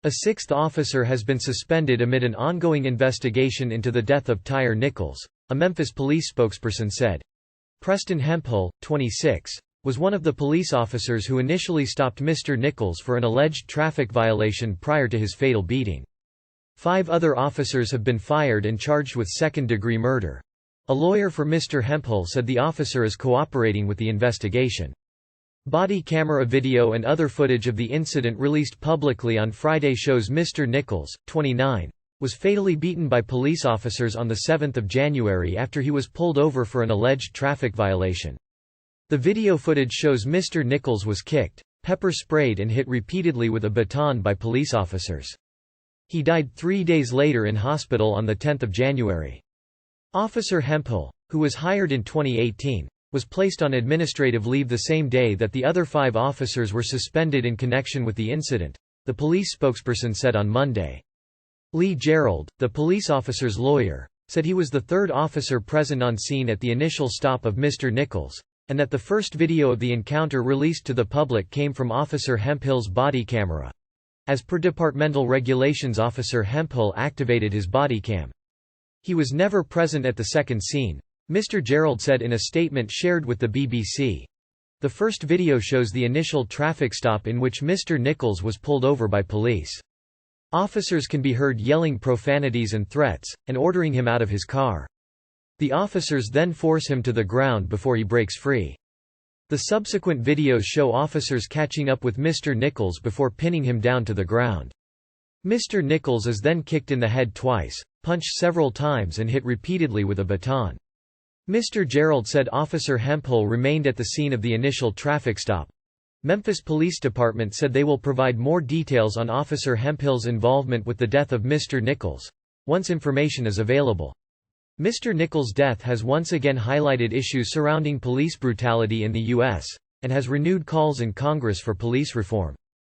A sixth officer has been suspended amid an ongoing investigation into the death of Tyre Nichols, a Memphis police spokesperson said. Preston Hemphill, 26, was one of the police officers who initially stopped Mr. Nichols for an alleged traffic violation prior to his fatal beating. 5 other officers have been fired and charged with second-degree murder. A lawyer for Mr. Hemphill said the officer is cooperating with the investigation. Body camera video and other footage of the incident released publicly on Friday shows Mr. Nichols, 29, was fatally beaten by police officers on 7 January after he was pulled over for an alleged traffic violation. The video footage shows Mr. Nichols was kicked, pepper-sprayed and hit repeatedly with a baton by police officers. He died 3 days later in hospital on 10 January. Officer Hemphill, who was hired in 2018, was placed on administrative leave the same day that the other 5 officers were suspended in connection with the incident, the police spokesperson said on Monday. Lee Gerald, the police officer's lawyer, said he was the 3rd officer present on scene at the initial stop of Mr. Nichols, and that the first video of the encounter released to the public came from Officer Hemphill's body camera. As per departmental regulations, Officer Hemphill activated his body cam. He was never present at the second scene, Mr. Gerald said in a statement shared with the BBC. The first video shows the initial traffic stop in which Mr. Nichols was pulled over by police. Officers can be heard yelling profanities and threats, and ordering him out of his car. The officers then force him to the ground before he breaks free. The subsequent videos show officers catching up with Mr. Nichols before pinning him down to the ground. Mr. Nichols is then kicked in the head twice, punched several times and hit repeatedly with a baton. Mr. Gerald said Officer Hemphill remained at the scene of the initial traffic stop. Memphis Police Department said they will provide more details on Officer Hemphill's involvement with the death of Mr. Nichols once information is available. Mr. Nichols' death has once again highlighted issues surrounding police brutality in the U.S., and has renewed calls in Congress for police reform.